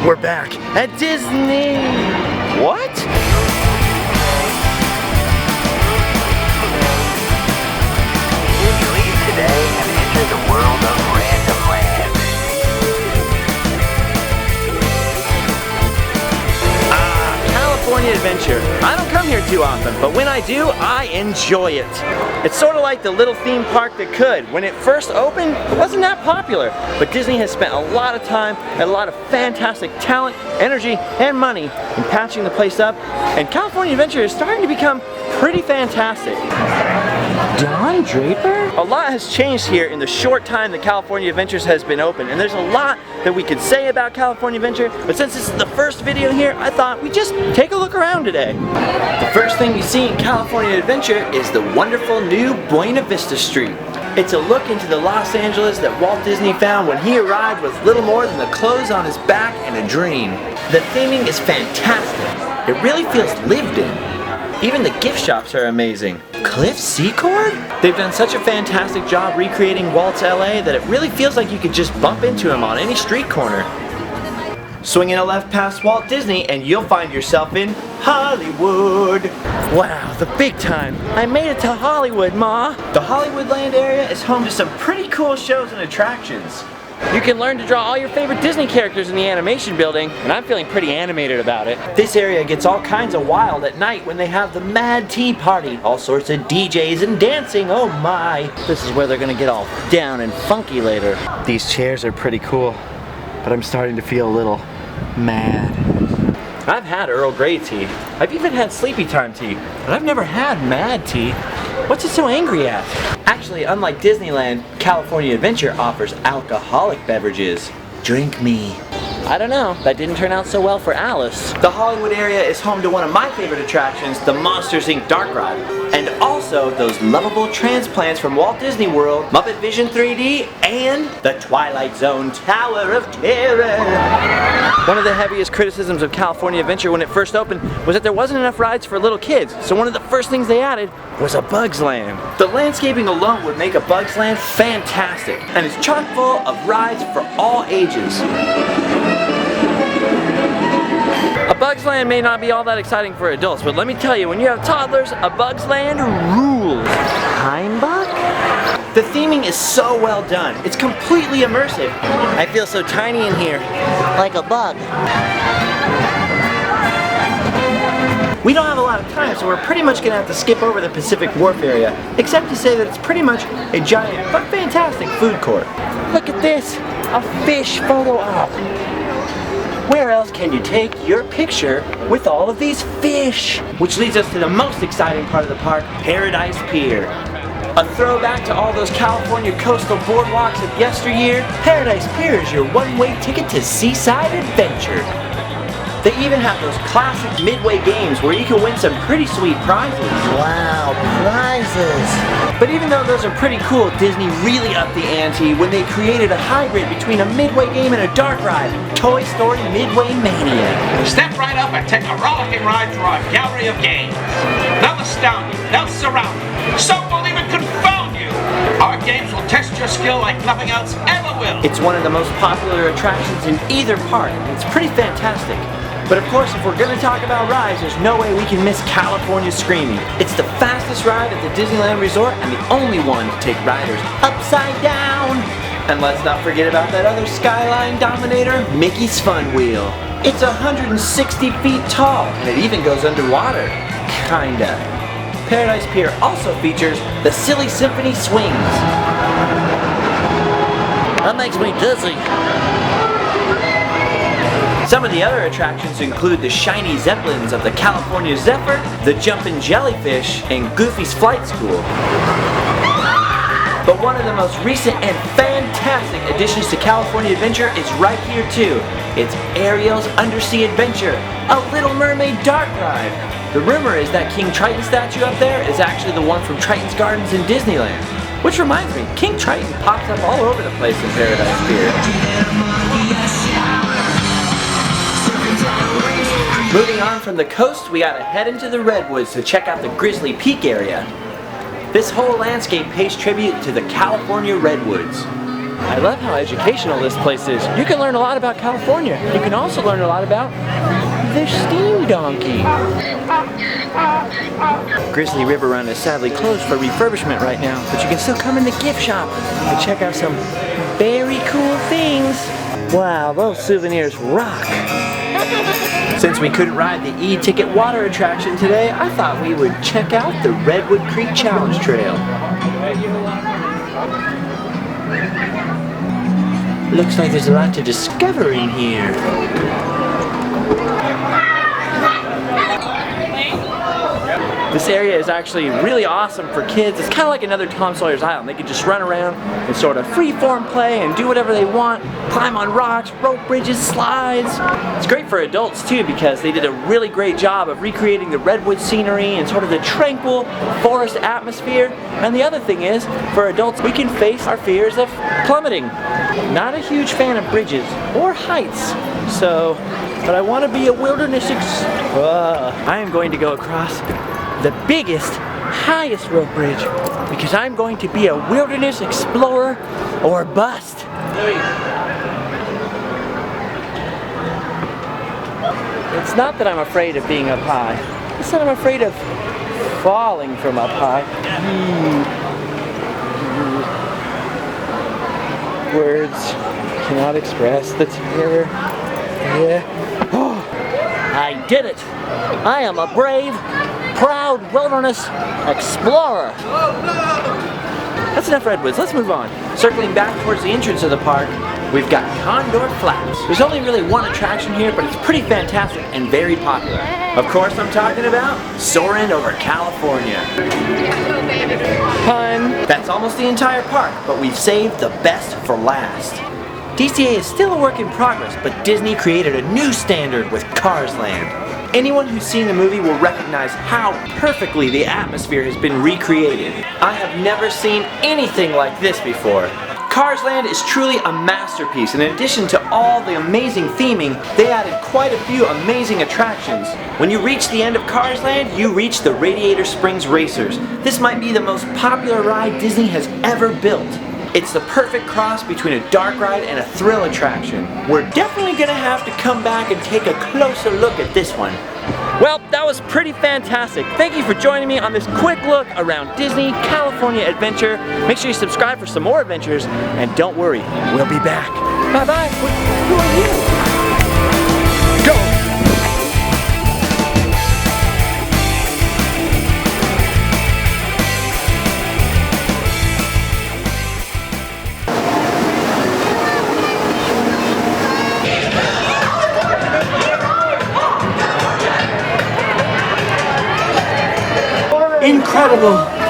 We're back at Disney. What? You leave today and enter the world of Random Land. California Adventure. I don't come here too often, but when I do, I enjoy it. It's sort of like the little theme park that could. When it first opened, it wasn't that popular, but Disney has spent a lot of time and a lot of fantastic talent, energy, and money in patching the place up, and California Adventure is starting to become pretty fantastic. Don Draper? A lot has changed here in the short time that California Adventures has been open, and there's a lot that we could say about California Adventure, but since this is the first video here, I thought we'd just take a look around today. The first thing you see in California Adventure is the wonderful new Buena Vista Street. It's a look into the Los Angeles that Walt Disney found when he arrived with little more than the clothes on his back and a dream. The theming is fantastic. It really feels lived in. Even the gift shops are amazing. Cliff Secord? They've done such a fantastic job recreating Walt's LA that it really feels like you could just bump into him on any street corner. Swing in a left past Walt Disney and you'll find yourself in Hollywood. Wow, the big time. I made it to Hollywood, Ma. The Hollywoodland area is home to some pretty cool shows and attractions. You can learn to draw all your favorite Disney characters in the animation building, and I'm feeling pretty animated about it. This area gets all kinds of wild at night when they have the Mad Tea Party. All sorts of DJs and dancing, oh my. This is where they're gonna get all down and funky later. These chairs are pretty cool, but I'm starting to feel a little mad. I've had Earl Grey tea. I've even had Sleepy Time tea, but I've never had Mad Tea. What's it so angry at? Actually, unlike Disneyland, California Adventure offers alcoholic beverages. Drink me. I don't know, that didn't turn out so well for Alice. The Hollywood area is home to one of my favorite attractions, the Monsters Inc. Dark Ride. And also those lovable transplants from Walt Disney World, Muppet Vision 3D, and the Twilight Zone Tower of Terror. One of the heaviest criticisms of California Adventure when it first opened was that there wasn't enough rides for little kids, so one of the first things they added was a Bugs Land. The landscaping alone would make a Bugs Land fantastic, and it's chock full of rides for all ages. A Bugs Land may not be all that exciting for adults, but let me tell you, when you have toddlers, a Bugs Land rules. Heimbach? The theming is so well done. It's completely immersive. I feel so tiny in here. Like a bug. We don't have a lot of time, so we're pretty much gonna have to skip over the Pacific Wharf area, except to say that it's pretty much a giant but fantastic food court. Look at this, a fish photo op. Where else can you take your picture with all of these fish? Which leads us to the most exciting part of the park, Paradise Pier. A throwback to all those California coastal boardwalks of yesteryear, Paradise Pier is your one-way ticket to seaside adventure. They even have those classic midway games where you can win some pretty sweet prizes. Wow, prizes! But even though those are pretty cool, Disney really upped the ante when they created a hybrid between a midway game and a dark ride, Toy Story Midway Mania. Step right up and take a rollicking ride through our gallery of games. They'll astound you, they'll surround you, some will even confound you. Our games will test your skill like nothing else ever will. It's one of the most popular attractions in either park. It's pretty fantastic. But of course, if we're going to talk about rides, there's no way we can miss California Screaming. It's the fastest ride at the Disneyland Resort and the only one to take riders upside down. And let's not forget about that other skyline dominator, Mickey's Fun Wheel. It's 160 feet tall and it even goes underwater. Kinda. Paradise Pier also features the Silly Symphony Swings. That makes me dizzy. Some of the other attractions include the shiny zeppelins of the California Zephyr, the Jumpin' Jellyfish, and Goofy's Flight School. But one of the most recent and fantastic additions to California Adventure is right here too. It's Ariel's Undersea Adventure, a Little Mermaid dark ride. The rumor is that King Triton statue up there is actually the one from Triton's Gardens in Disneyland. Which reminds me, King Triton pops up all over the place in Paradise Pier. Moving on from the coast, we gotta head into the Redwoods to check out the Grizzly Peak area. This whole landscape pays tribute to the California Redwoods. I love how educational this place is. You can learn a lot about California. You can also learn a lot about the steam donkey. Grizzly River Run is sadly closed for refurbishment right now, but you can still come in the gift shop and check out some very cool things. Wow, those souvenirs rock. Since we couldn't ride the e-ticket water attraction today, I thought we would check out the Redwood Creek Challenge Trail. Looks like there's a lot to discover in here. This area is actually really awesome for kids. It's kind of like another Tom Sawyer's Island. They can just run around and sort of free-form play and do whatever they want, climb on rocks, rope bridges, slides. It's great for adults too because they did a really great job of recreating the redwood scenery and sort of the tranquil forest atmosphere. And the other thing is, for adults, we can face our fears of plummeting. Not a huge fan of bridges or heights, but I want to be a wilderness I am going to go across the biggest, highest rope bridge because I'm going to be a wilderness explorer or bust. It's not that I'm afraid of being up high. It's that I'm afraid of falling from up high. Words cannot express the terror. Yeah. Oh, I did it! I am a brave, proud wilderness explorer. That's enough redwoods, let's move on. Circling back towards the entrance of the park, we've got Condor Flats. There's only really one attraction here, but it's pretty fantastic and very popular. Of course I'm talking about soaring over California. Pun. That's almost the entire park, but we've saved the best for last. DCA is still a work in progress, but Disney created a new standard with Cars Land. Anyone who's seen the movie will recognize how perfectly the atmosphere has been recreated. I have never seen anything like this before. Cars Land is truly a masterpiece, and in addition to all the amazing theming, they added quite a few amazing attractions. When you reach the end of Cars Land, you reach the Radiator Springs Racers. This might be the most popular ride Disney has ever built. It's the perfect cross between a dark ride and a thrill attraction. We're definitely gonna have to come back and take a closer look at this one. Well, that was pretty fantastic. Thank you for joining me on this quick look around Disney California Adventure. Make sure you subscribe for some more adventures, and don't worry, we'll be back. Bye-bye. Who are you? Go! Incredible!